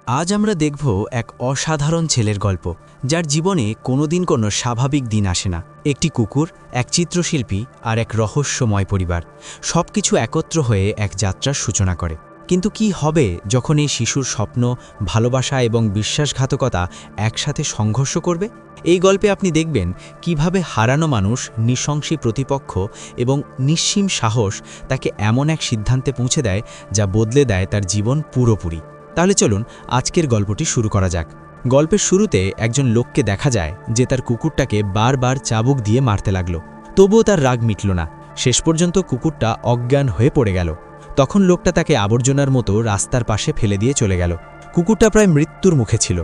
আজ আমরা দেখব এক অসাধারণ ছেলের গল্প, যার জীবনে কোনোদিন কোনো স্বাভাবিক দিন আসে না। একটি কুকুর, এক চিত্রশিল্পী আর এক রহস্যময় পরিবার, সবকিছু একত্র হয়ে এক যাত্রার সূচনা করে। কিন্তু কি হবে যখন এই শিশুর স্বপ্ন, ভালোবাসা এবং বিশ্বাসঘাতকতা একসাথে সংঘর্ষ করবে? এই গল্পে আপনি দেখবেন কিভাবে হারানো মানুষ, নৃশংসী প্রতিপক্ষ এবং নিঃসীম সাহস তাকে এমন এক সিদ্ধান্তে পৌঁছে দেয় যা বদলে দেয় তার জীবন পুরোপুরি। তাহলে চলুন আজকের গল্পটি শুরু করা যাক। গল্পের শুরুতে একজন লোককে দেখা যায় যে তার কুকুরটাকে বারবার চাবুক দিয়ে মারতে লাগলো, তবুও তার রাগ মিটল না। শেষ পর্যন্ত কুকুরটা অজ্ঞান হয়ে পড়ে গেল। তখন লোকটা তাকে আবর্জনার মতো রাস্তার পাশে ফেলে দিয়ে চলে গেল। কুকুরটা প্রায় মৃত্যুর মুখে ছিল।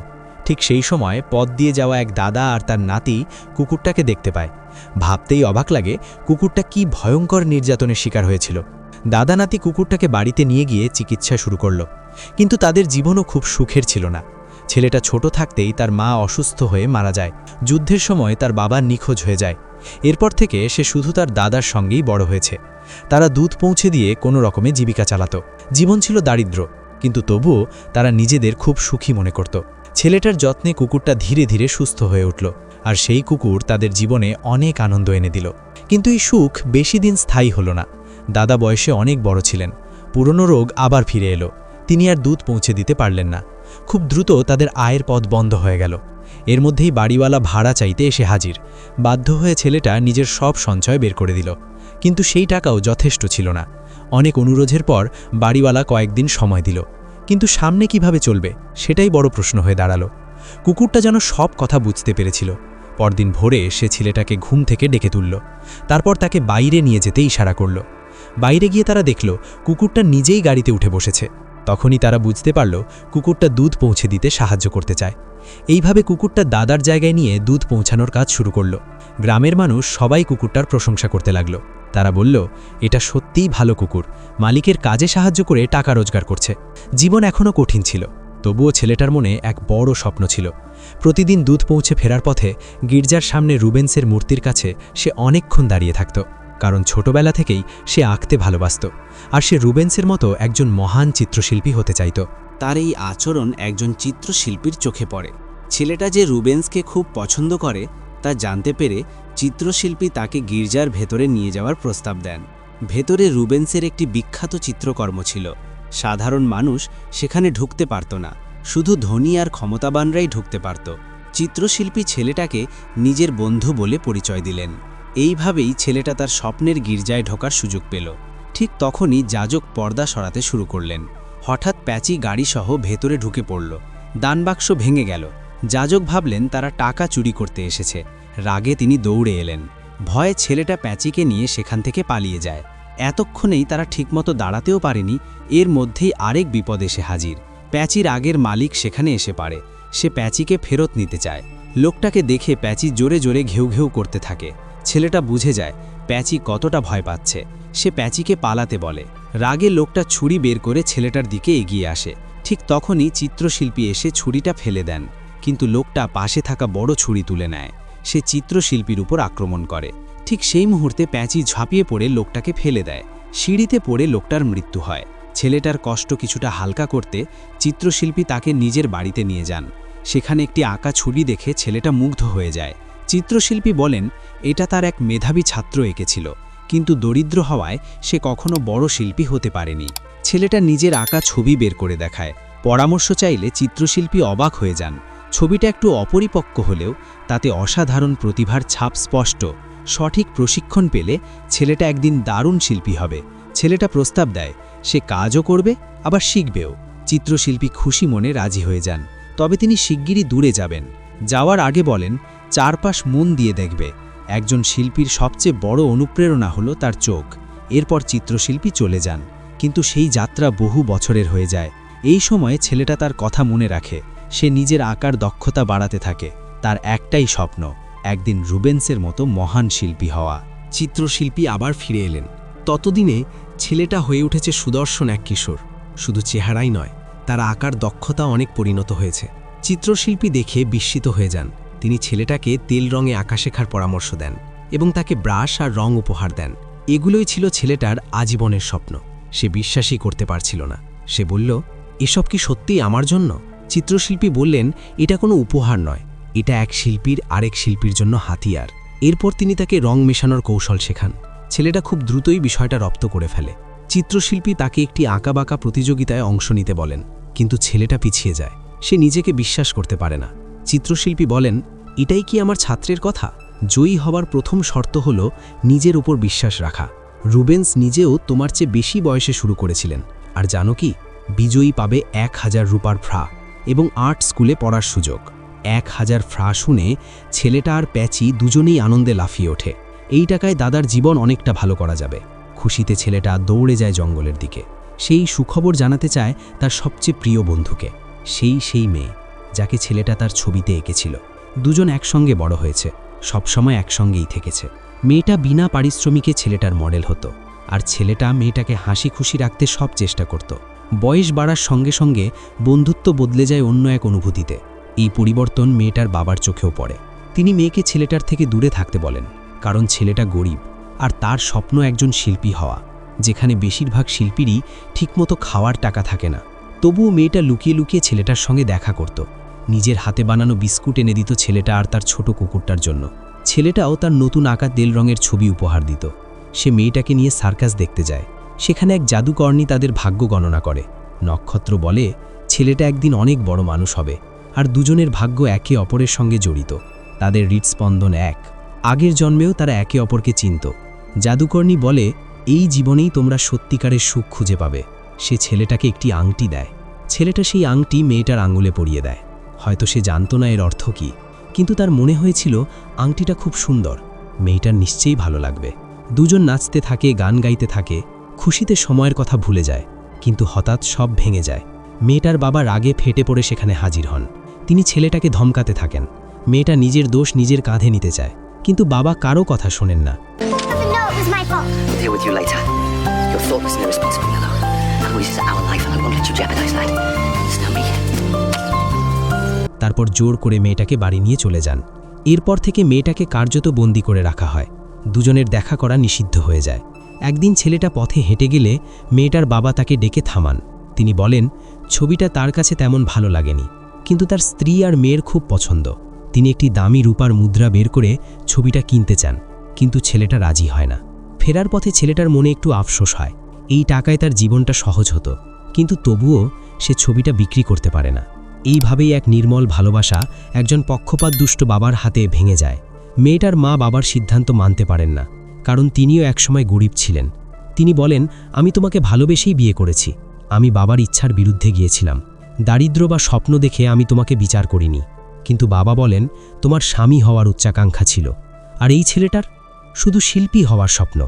ঠিক সেই সময় পথ দিয়ে যাওয়া এক দাদা আর তার নাতি কুকুরটাকে দেখতে পায়। ভাবতেই অবাক লাগে কুকুরটা কি ভয়ঙ্কর নির্যাতনের শিকার হয়েছিল। দাদা নাতি কুকুরটাকে বাড়িতে নিয়ে গিয়ে চিকিৎসা শুরু করল, কিন্তু তাদের জীবনও খুব সুখের ছিল না। ছেলেটা ছোট থাকতেই তার মা অসুস্থ হয়ে মারা যায়। যুদ্ধের সময় তার বাবা নিখোঁজ হয়ে যায়। এরপর থেকে সে শুধু তার দাদার সঙ্গেই বড় হয়েছে। তারা দুধ পৌঁছে দিয়ে কোনো রকমে জীবিকা চালাত। জীবন ছিল দারিদ্র, কিন্তু তবুও তারা নিজেদের খুব সুখী মনে করত। ছেলেটার যত্নে কুকুরটা ধীরে ধীরে সুস্থ হয়ে উঠল, আর সেই কুকুর তাদের জীবনে অনেক আনন্দ এনে দিল। কিন্তু এই সুখ বেশি দিন স্থায়ী হলো না। দাদা বয়সে অনেক বড় ছিলেন। পুরনো রোগ আবার ফিরে এলো। তিনি আর দুধ পৌঁছে দিতে পারলেন না। খুব দ্রুত তাদের আয়ের পথ বন্ধ হয়ে গেল। এর মধ্যেই বাড়িওয়ালা ভাড়া চাইতে এসে হাজির। বাধ্য হয়ে ছেলেটা নিজের সব সঞ্চয় বের করে দিল, কিন্তু সেই টাকাও যথেষ্ট ছিল না। অনেক অনুরোধের পর বাড়িওয়ালা কয়েকদিন সময় দিল, কিন্তু সামনে কিভাবে চলবে সেটাই বড় প্রশ্ন হয়ে দাঁড়ালো। কুকুরটা যেন সব কথা বুঝতে পেরেছিল। পরদিন ভোরে সে ছেলেটাকে ঘুম থেকে ডেকে তুলল। তারপর তাকে বাইরে নিয়ে যেতে ইশারা করল। বাইরে গিয়ে তারা দেখল কুকুরটা নিজেই গাড়িতে উঠে বসেছে। তখনই তারা বুঝতে পারল কুকুরটা দুধ পৌঁছে দিতে সাহায্য করতে চায়। এইভাবে কুকুরটা দাদার জায়গায় নিয়ে দুধ পৌঁছানোর কাজ শুরু করল। গ্রামের মানুষ সবাই কুকুরটার প্রশংসা করতে লাগল। তারা বলল, এটা সত্যিই ভালো কুকুর, মালিকের কাজে সাহায্য করে টাকা রোজগার করছে। জীবন এখনও কঠিন ছিল, তবুও ছেলেটার মনে এক বড় স্বপ্ন ছিল। প্রতিদিন দুধ পৌঁছে ফেরার পথে গির্জার সামনে রুবেন্সের মূর্তির কাছে সে অনেকক্ষণ দাঁড়িয়ে থাকত, কারণ ছোটবেলা থেকেই সে আঁকতে ভালোবাসত, আর সে রুবেন্সের মতো একজন মহান চিত্রশিল্পী হতে চাইত। তার এই আচরণ একজন চিত্রশিল্পীর চোখে পড়ে। ছেলেটা যে রুবেন্সকে খুব পছন্দ করে তা জানতে পেরে চিত্রশিল্পী তাকে গির্জার ভেতরে নিয়ে যাওয়ার প্রস্তাব দেন। ভেতরে রুবেন্সের একটি বিখ্যাত চিত্রকর্ম ছিল। সাধারণ মানুষ সেখানে ঢুকতে পারত না, শুধু ধনী আর ক্ষমতাবানরাই ঢুকতে পারত। চিত্রশিল্পী ছেলেটাকে নিজের বন্ধু বলে পরিচয় দিলেন। এইভাবেই ছেলেটা তার স্বপ্নের গির্জায় ঢোকার সুযোগ পেল। ঠিক তখনই যাজক পর্দা সরাতে শুরু করলেন। হঠাৎ প্যাচি গাড়িসহ ভেতরে ঢুকে পড়ল। দানবাক্স ভেঙে গেল। যাজক ভাবলেন তারা টাকা চুরি করতে এসেছে। রাগে তিনি দৌড়ে এলেন। ভয়ে ছেলেটা প্যাচিকে নিয়ে সেখান থেকে পালিয়ে যায়। এতক্ষণেই তারা ঠিকমতো দাঁড়াতেও পারেনি, এর মধ্যেই আরেক বিপদ এসে হাজির। প্যাচির আগের মালিক সেখানে এসে পারে। সে প্যাচিকে ফেরত নিতে চায়। লোকটাকে দেখে প্যাচি জোরে জোরে ঘেউ ঘেউ করতে থাকে। ছেলেটা বুঝে যায় প্যাচি কতটা ভয় পাচ্ছে। সে প্যাচিকে পালাতে বলে। রাগে লোকটা ছুরি বের করে ছেলেটার দিকে এগিয়ে আসে। ঠিক তখনই চিত্রশিল্পী এসে ছুরিটা ফেলে দেন, কিন্তু লোকটা পাশে থাকা বড় ছুরি তুলে নেয়। সে চিত্রশিল্পীর উপর আক্রমণ করে। ঠিক সেই মুহূর্তে প্যাচি ঝাঁপিয়ে পড়ে লোকটাকে ফেলে দেয়। সিঁড়িতে পড়ে লোকটার মৃত্যু হয়। ছেলেটার কষ্ট কিছুটা হালকা করতে চিত্রশিল্পী তাকে নিজের বাড়িতে নিয়ে যান। সেখানে একটি আঁকা ছুরি দেখে ছেলেটা মুগ্ধ হয়ে যায়। চিত্রশিল্পী বলেন এটা তার এক মেধাবী ছাত্র এঁকেছিল, কিন্তু দরিদ্র হওয়ায় সে কখনো বড় শিল্পী হতে পারেনি। ছেলেটা নিজের আঁকা ছবি বের করে দেখায়। পরামর্শ চাইলে চিত্রশিল্পী অবাক হয়ে যান। ছবিটা একটু অপরিপক্ক হলেও তাতে অসাধারণ প্রতিভার ছাপ স্পষ্ট। সঠিক প্রশিক্ষণ পেলে ছেলেটা একদিন দারুণ শিল্পী হবে। ছেলেটা প্রস্তাব দেয় সে কাজও করবে, আবার শিখবেও। চিত্রশিল্পী খুশি মনে রাজি হয়ে যান। তবে তিনি শিগগিরই দূরে যাবেন। যাওয়ার আগে বলেন চারপাশ মন দিয়ে দেখবে। একজন শিল্পীর সবচেয়ে বড় অনুপ্রেরণা হলো তার চোখ। এরপর চিত্রশিল্পী চলে যান, কিন্তু সেই যাত্রা বহু বছরের হয়ে যায়। এই সময়ে ছেলেটা তার কথা মনে রাখে। সে নিজের আঁকার দক্ষতা বাড়াতে থাকে। তার একটাই স্বপ্ন, একদিন রুবেন্সের মতো মহান শিল্পী হওয়া। চিত্রশিল্পী আবার ফিরে এলেন। ততদিনে ছেলেটা হয়ে উঠেছে সুদর্শন এক কিশোর। শুধু চেহারাই নয়, তার আঁকার দক্ষতা অনেক পরিণত হয়েছে। চিত্রশিল্পী দেখে বিস্মিত হয়ে যান। তিনি ছেলেটাকে তেল রঙে আঁকা শেখার পরামর্শ দেন এবং তাকে ব্রাশ আর রং উপহার দেন। এগুলোই ছিল ছেলেটার আজীবনের স্বপ্ন। সে বিশ্বাসই করতে পারছিল না। সে বলল, এসব কি সত্যিই আমার জন্য? চিত্রশিল্পী বললেন, এটা কোনো উপহার নয়, এটা এক শিল্পীর আরেক শিল্পীর জন্য হাতিয়ার। এরপর তিনি তাকে রং মেশানোর কৌশল শেখান। ছেলেটা খুব দ্রুতই বিষয়টা রপ্ত করে ফেলে। চিত্রশিল্পী তাকে একটি আঁকাবাঁকা প্রতিযোগিতায় অংশ নিতে বলেন, কিন্তু ছেলেটা পিছিয়ে যায়। সে নিজেকে বিশ্বাস করতে পারে না। চিত্রশিল্পী বলেন, এটাই কি আমার ছাত্রের কথা? জয়ী হবার প্রথম শর্ত হল নিজের উপর বিশ্বাস রাখা। রুবেন্স নিজেও তোমার চেয়ে বেশি বয়সে শুরু করেছিলেন, আর জানো কি, বিজয়ী পাবে 1000 রুপার ফ্রা এবং আর্ট স্কুলে পড়ার সুযোগ। 1000 ফ্রা শুনে ছেলেটা আর প্যাচি দুজনেই আনন্দে লাফিয়ে ওঠে। এই টাকায় দাদার জীবন অনেকটা ভালো করা যাবে। খুশিতে ছেলেটা দৌড়ে যায় জঙ্গলের দিকে। সেই সুখবর জানাতে চায় তার সবচেয়ে প্রিয় বন্ধুকে, সেই মেয়ে যাকে ছেলেটা তার ছবিতে এঁকেছিল। দুজন একসঙ্গে বড় হয়েছে, সবসময় একসঙ্গেই থেকেছে। মেয়েটা বিনা পারিশ্রমিকে ছেলেটার মডেল হতো, আর ছেলেটা মেয়েটাকে হাসি খুশি রাখতে সব চেষ্টা করত। বয়স বাড়ার সঙ্গে সঙ্গে বন্ধুত্ব বদলে যায় অন্য এক অনুভূতিতে। এই পরিবর্তন মেয়েটার বাবার চোখেও পড়ে। তিনি মেয়েকে ছেলেটার থেকে দূরে থাকতে বলেন, কারণ ছেলেটা গরিব আর তার স্বপ্ন একজন শিল্পী হওয়া, যেখানে বেশিরভাগ শিল্পীরই ঠিকমতো খাওয়ার টাকা থাকে না। তবুও মেয়েটা লুকিয়ে লুকিয়ে ছেলেটার সঙ্গে দেখা করত। নিজের হাতে বানানো বিস্কুট এনে দিত ছেলেটা আর তার ছোট কুকুরটার জন্য। ছেলেটাও তার নতুন আঁকা তেল রঙের ছবি উপহার দিত। সে মেয়েটাকে নিয়ে সার্কাস দেখতে যায়। সেখানে এক জাদুকর্ণী তাদের ভাগ্য গণনা করে। নক্ষত্র বলে ছেলেটা একদিন অনেক বড় মানুষ হবে, আর দুজনের ভাগ্য একে অপরের সঙ্গে জড়িত। তাদের হৃৎস্পন্দন এক। আগের জন্মেও তারা একে অপরকে চিনত। জাদুকর্ণী বলে, এই জীবনেই তোমরা সত্যিকারের সুখ খুঁজে পাবে। সে ছেলেটাকে একটি আংটি দেয়। ছেলেটা সেই আংটি মেয়েটার আঙুলে পরিয়ে দেয়। হয়তো সে জানত না এর অর্থ কী, কিন্তু তার মনে হয়েছিল আংটিটা খুব সুন্দর, মেয়েটার নিশ্চয়ই ভালো লাগবে। দুজন নাচতে থাকে, গান গাইতে থাকে, খুশিতে সময়ের কথা ভুলে যায়। কিন্তু হঠাৎ সব ভেঙে যায়। মেয়েটার বাবা রাগে ফেটে পড়ে সেখানে হাজির হন। তিনি ছেলেটাকে ধমকাতে থাকেন। মেয়েটা নিজের দোষ নিজের কাঁধে নিতে চায়, কিন্তু বাবা কারো কথা শোনেন না। We'll deal with you later. You're thoughtless and irresponsible, Yellow. And this is our life, and I won't let you jeopardize that. Understand me? তারপর জোর করে মেয়েটাকে বাড়ি নিয়ে চলে যান। এরপর থেকে মেয়েটাকে কার্যত বন্দি করে রাখা হয়। দুজনের দেখা করা নিষিদ্ধ হয়ে যায়। একদিন ছেলেটা পথে হেঁটে গেলে মেয়েটার বাবা তাকে ডেকে থামান। তিনি বলেন, ছবিটা তার কাছে তেমন ভালো লাগেনি, কিন্তু তার স্ত্রী আর মেয়ের খুব পছন্দ। তিনি একটি দামি রূপার মুদ্রা বের করে ছবিটা কিনতে চান, কিন্তু ছেলেটা রাজি হয় না। ফেরার পথে ছেলেটার মনে একটু আফসোস হয়। এই টাকায় তার জীবনটা সহজ হতো, কিন্তু তবুও সে ছবিটা বিক্রি করতে পারে না। এইভাবেই এক নির্মল ভালোবাসা একজন পক্ষপাত দুষ্ট বাবার হাতে ভেঙে যায়। মেয়েটার মা বাবার সিদ্ধান্ত মানতে পারেন না, কারণ তিনিও একসময় গরিব ছিলেন। তিনি বলেন, আমি তোমাকে ভালোবেসেই বিয়ে করেছি। আমি বাবার ইচ্ছার বিরুদ্ধে গিয়েছিলাম। দারিদ্র বা স্বপ্ন দেখে আমি তোমাকে বিচার করিনি। কিন্তু বাবা বলেন, তোমার স্বামী হওয়ার উচ্চাকাঙ্ক্ষা ছিল, আর এই ছেলেটার শুধু শিল্পী হওয়ার স্বপ্ন।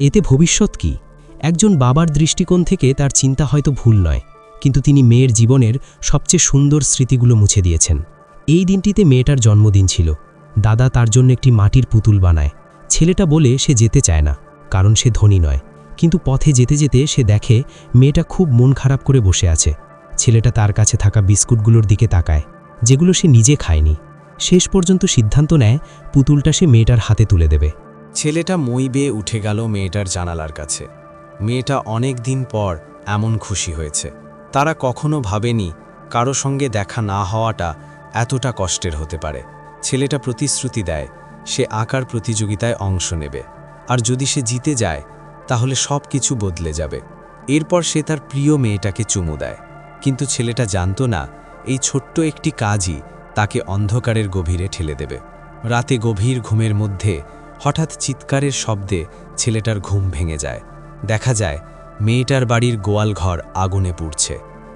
এতে ভবিষ্যৎ কি? একজন বাবার দৃষ্টিকোণ থেকে তার চিন্তা হয়তো ভুল নয়, কিন্তু তিনি মেয়ের জীবনের সবচেয়ে সুন্দর স্মৃতিগুলো মুছে দিয়েছেন। এই দিনটিতে মেয়েটার জন্মদিন ছিল। দাদা তার জন্য একটি মাটির পুতুল বানায়। ছেলেটা বলে সে যেতে চায় না, কারণ সে ধনী নয়। কিন্তু পথে যেতে যেতে সে দেখে মেয়েটা খুব মন খারাপ করে বসে আছে। ছেলেটা তার কাছে থাকা বিস্কুটগুলোর দিকে তাকায়, যেগুলো সে নিজে খায়নি। শেষ পর্যন্ত সিদ্ধান্ত নেয় পুতুলটা সে মেয়েটার হাতে তুলে দেবে। ছেলেটা মই বেয়ে উঠে গেল মেয়েটার জানালার কাছে। মেয়েটা অনেক দিন পর এমন খুশি হয়েছে। তারা কখনো ভাবেনি কারো সঙ্গে দেখা না হওয়াটা এতটা কষ্টের হতে পারে। ছেলেটা প্রতিশ্রুতি দেয় সে আঁকার প্রতিযোগিতায় অংশ নেবে, আর যদি সে জিতে যায় তাহলে সব কিছু বদলে যাবে। এরপর সে তার প্রিয় মেয়েটাকে চুমু দেয়, কিন্তু ছেলেটা জানত না এই ছোট্ট একটি কাজই তাকে অন্ধকারের গভীরে ঠেলে দেবে। রাতে গভীর ঘুমের মধ্যে হঠাৎ চিৎকারের শব্দে ছেলেটার ঘুম ভেঙে যায়। দেখা যায় মেয়েটার বাড়ির গোয়ালঘর আগুনে পুড়ছে।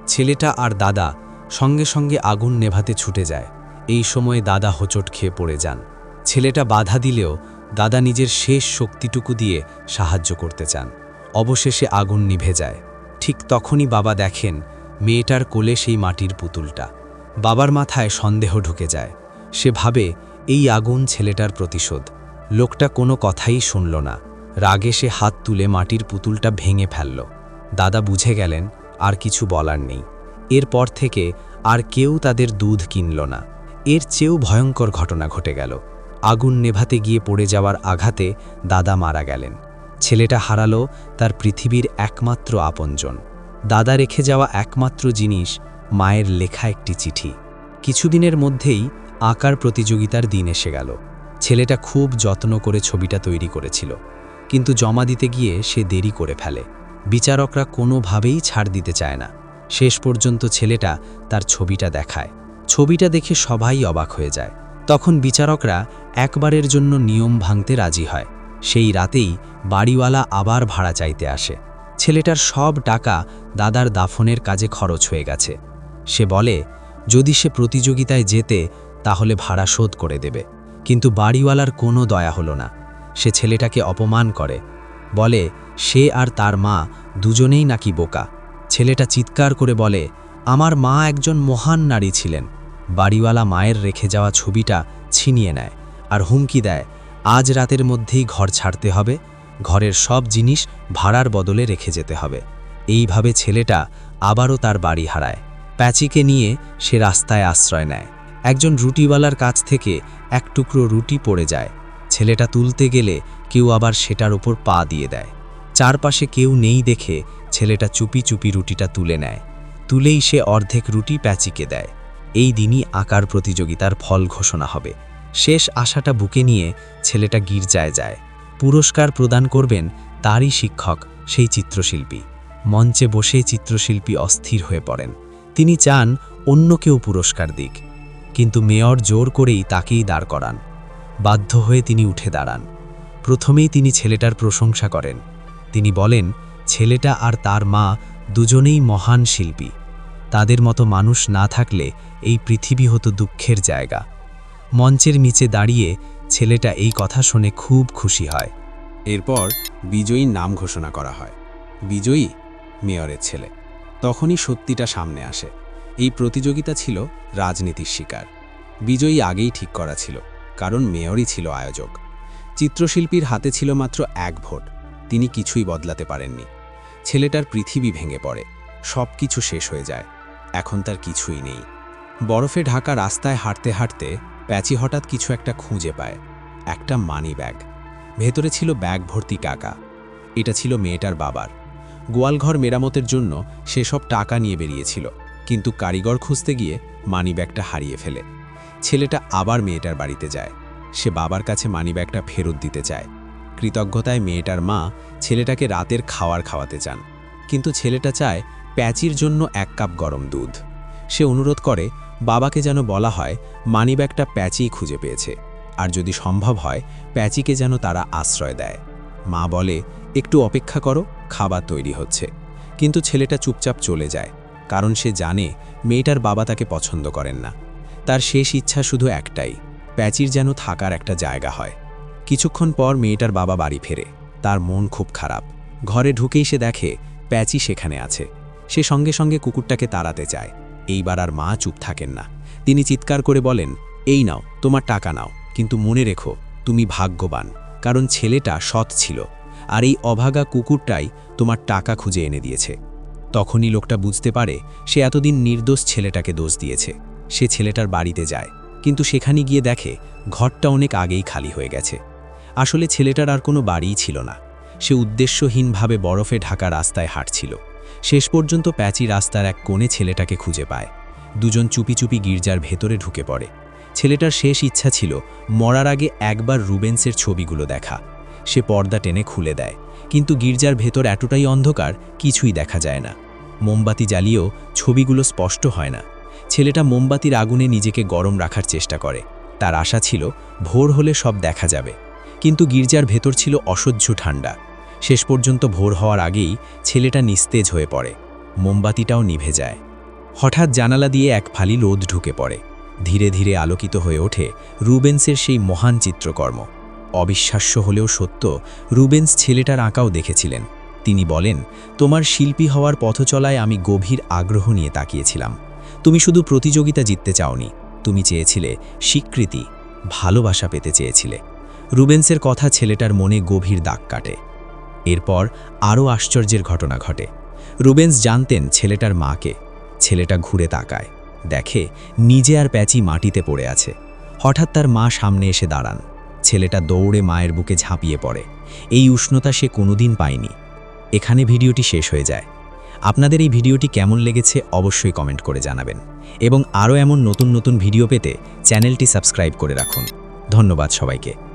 ছেলেটা আর দাদা সঙ্গে সঙ্গে আগুন নেভাতে ছুটে যায়। এই সময়ে দাদা হোঁচট খেয়ে পড়ে যান। ছেলেটা বাধা দিলেও দাদা নিজের শেষ শক্তিটুকু দিয়ে সাহায্য করতে চান। অবশেষে আগুন নিভে যায়। ঠিক তখনই বাবা দেখেন মেয়েটার কোলে সেই মাটির পুতুলটা। বাবার মাথায় সন্দেহ ঢুকে যায়। সে ভাবে এই আগুন ছেলেটার প্রতিশোধ। লোকটা কোনো কথাই শুনল না। রাগে সে হাত তুলে মাটির পুতুলটা ভেঙে ফেলল। দাদা বুঝে গেলেন আর কিছু বলার নেই। এরপর থেকে আর কেউ তাদের দুধ কিনল না। এর চেয়েও ভয়ঙ্কর ঘটনা ঘটে গেল। আগুন নেভাতে গিয়ে পড়ে যাওয়ার আঘাতে দাদা মারা গেলেন। ছেলেটা হারালো তার পৃথিবীর একমাত্র আপনজন। দাদা রেখে যাওয়া একমাত্র জিনিস মায়ের লেখা একটি চিঠি। কিছুদিনের মধ্যেই আঁকার প্রতিযোগিতার দিন এসে গেল। ছেলেটা খুব যত্ন করে ছবিটা তৈরি করেছিল, কিন্তু জমা দিতে গিয়ে সে দেরি করে ফেলে। বিচারকরা কোনোভাবেই ছাড় দিতে চায় না। শেষ পর্যন্ত ছেলেটা তার ছবিটা দেখায়। ছবিটা দেখে সবাই অবাক হয়ে যায়। তখন বিচারকরা একবারের জন্য নিয়ম ভাঙতে রাজি হয়। সেই রাতেই বাড়িওয়ালা আবার ভাড়া চাইতে আসে। ছেলেটার সব টাকা দাদার দাফনের কাজে খরচ হয়ে গেছে। সে বলে যদি সে প্রতিযোগিতায় জেতে তাহলে ভাড়া শোধ করে দেবে, কিন্তু বাড়িওয়ালার কোনো দয়া হলো না। সে ছেলেটাকে অপমান করে, বলে সে আর তার মা দুজনেই নাকি বোকা। ছেলেটা চিৎকার করে বলে আমার মা একজন মহান নারী ছিলেন। বাড়িওয়ালা মায়ের রেখে যাওয়া ছবিটা ছিনিয়ে নেয় আর হুমকি দেয় আজ রাতের মধ্যেই ঘর ছাড়তে হবে, ঘরের সব জিনিস ভাড়ার বদলে রেখে যেতে হবে। এইভাবে ছেলেটা আবারও তার বাড়ি হারায়। প্যাচিকে নিয়ে সে রাস্তায় আশ্রয় নেয়। একজন রুটিওয়ালার কাছ থেকে এক টুকরো রুটি পড়ে যায়। ছেলেটা তুলতে গেলে কেউ আবার সেটার ওপর পা দিয়ে দেয়। চারপাশে কেউ নেই দেখে ছেলেটা চুপি চুপি রুটিটা তুলে নেয়। তুলেই সে অর্ধেক রুটি প্যাচিকে দেয়। এই দিনই আঁকার প্রতিযোগিতার ফল ঘোষণা হবে। শেষ আশাটা বুকে নিয়ে ছেলেটা গির্জায় যায়। পুরস্কার প্রদান করবেন তারই শিক্ষক, সেই চিত্রশিল্পী। মঞ্চে বসে চিত্রশিল্পী অস্থির হয়ে পড়েন। তিনি চান অন্য কেউ পুরস্কার দিক, কিন্তু মেয়র জোর করেই তাকেই দাঁড় করান। বাধ্য হয়ে তিনি উঠে দাঁড়ান। প্রথমেই তিনি ছেলেটার প্রশংসা করেন। তিনি বলেন ছেলেটা আর তার মা দুজনেই মহান শিল্পী। তাদের মতো মানুষ না থাকলে এই পৃথিবী হতো দুঃখের জায়গা। মঞ্চের নিচে দাঁড়িয়ে ছেলেটা এই কথা শুনে খুব খুশি হয়। এরপর বিজয়ীর নাম ঘোষণা করা হয়। বিজয়ী মেয়রের ছেলে। তখনই সত্যিটা সামনে আসে। এই প্রতিযোগিতা ছিল রাজনীতির শিকার। বিজয়ী আগেই ঠিক করা ছিল, কারণ মেয়রই ছিল আয়োজক। চিত্রশিল্পীর হাতে ছিল মাত্র এক ভোট। তিনি কিছুই বদলাতে পারেননি। ছেলেটার পৃথিবী ভেঙে পড়ে, সব কিছু শেষ হয়ে যায়। এখন তার কিছুই নেই। বরফে ঢাকা রাস্তায় হাঁটতে হাঁটতে প্যাচি হঠাৎ কিছু একটা খুঁজে পায়। একটা মানি ব্যাগ। ভেতরে ছিল ব্যাগ ভর্তি টাকা। এটা ছিল মেয়েটার বাবার। গোয়ালঘর মেরামতের জন্য সেসব টাকা নিয়ে বেরিয়েছিল, কিন্তু কারিগর খুঁজতে গিয়ে মানিব্যাগটা হারিয়ে ফেলে। ছেলেটা আবার মেয়েটার বাড়িতে যায়। সে বাবার কাছে মানিব্যাগটা ফেরত দিতে চায়। কৃতজ্ঞতায় মেয়েটার মা ছেলেটাকে রাতের খাওয়াতে চান, কিন্তু ছেলেটা চায় প্যাচির জন্য 1 কাপ গরম দুধ। সে অনুরোধ করে বাবাকে যেন বলা হয় মানিব্যাগটা প্যাচিই খুঁজে পেয়েছে, আর যদি সম্ভব হয় প্যাচিকে যেন তারা আশ্রয় দেয়। মা বলে একটু অপেক্ষা করো, খাবার তৈরি হচ্ছে। কিন্তু ছেলেটা চুপচাপ চলে যায়, কারণ সে জানে মেয়েটার বাবা তাকে পছন্দ করেন না। তার শেষ ইচ্ছা শুধু একটাই, প্যাচির যেন থাকার একটা জায়গা হয়। কিছুক্ষণ পর মেয়েটার বাবা বাড়ি ফেরে। তার মন খুব খারাপ। ঘরে ঢুকেই সে দেখে প্যাচি সেখানে আছে। সে সঙ্গে সঙ্গে কুকুরটাকে তাড়াতে চায়। এইবার আর মা চুপ থাকেন না। তিনি চিৎকার করে বলেন এই নাও, তোমার টাকা নাও, কিন্তু মনে রেখো তুমি ভাগ্যবান, কারণ ছেলেটা সৎ ছিল, আর এই অভাগা কুকুরটাই তোমার টাকা খুঁজে এনে দিয়েছে। তখনই লোকটা বুঝতে পারে সে এতদিন নির্দোষ ছেলেটাকে দোষ দিয়েছে। সে ছেলেটার বাড়িতে যায়, কিন্তু সেখানে গিয়ে দেখে ঘরটা অনেক আগেই খালি হয়ে গেছে। আসলে ছেলেটার আর কোনো বাড়িই ছিল না। সে উদ্দেশ্যহীনভাবে বরফে ঢাকা রাস্তায় হাঁটছিল। শেষ পর্যন্ত প্যাচি রাস্তার এক কোণে ছেলেটাকে খুঁজে পায়। দুজন চুপি চুপি গির্জার ভেতরে ঢুকে পড়ে। ছেলেটার শেষ ইচ্ছা ছিল মরার আগে একবার রুবেন্সের ছবিগুলো দেখা। সে পর্দা টেনে খুলে দেয়, কিন্তু গির্জার ভেতর এতটাই অন্ধকার কিছুই দেখা যায় না। মোমবাতি জ্বালিয়েও ছবিগুলো স্পষ্ট হয় না। ছেলেটা মোমবাতির আগুনে নিজেকে গরম রাখার চেষ্টা করে। তার আশা ছিল ভোর হলে সব দেখা যাবে, কিন্তু গির্জার ভেতর ছিল অসহ্য ঠান্ডা। শেষ পর্যন্ত ভোর হওয়ার আগেই ছেলেটা নিস্তেজ হয়ে পড়ে। মোমবাতিটাও নিভে যায়। হঠাৎ জানালা দিয়ে এক ফালি রোদ ঢুকে পড়ে। ধীরে ধীরে আলোকিত হয়ে ওঠে রুবেন্সের সেই মহান চিত্রকর্ম। অবিশ্বাস্য হলেও সত্য, রুবেন্স ছেলেটার আঁকাও দেখেছিলেন। তিনি বলেন তোমার শিল্পী হওয়ার পথচলায় আমি গভীর আগ্রহ নিয়ে তাকিয়েছিলাম। তুমি শুধু প্রতিযোগিতা জিততে চাওনি, তুমি চেয়েছিলে স্বীকৃতি, ভালোবাসা পেতে চেয়েছিলে। রুবেন্সের কথা ছেলেটার মনে গভীর দাগ কাটে। এরপর আরও আশ্চর্যের ঘটনা ঘটে। রুবেন্স জানতেন ছেলেটার মাকে। ছেলেটা ঘুরে তাকায়, দেখে নিজে আর প্যাচি মাটিতে পড়ে আছে। হঠাৎ তার মা সামনে এসে দাঁড়ান। ছেলেটা দৌড়ে মায়ের বুকে ঝাঁপিয়ে পড়ে। এই উষ্ণতা সে কোনোদিন পায়নি। এখানে ভিডিওটি শেষ হয়ে যায়। আপনাদের এই ভিডিওটি কেমন লেগেছে অবশ্যই কমেন্ট করে জানাবেন এবং আরও এমন নতুন নতুন ভিডিও পেতে চ্যানেলটি সাবস্ক্রাইব করে রাখুন। ধন্যবাদ সবাইকে।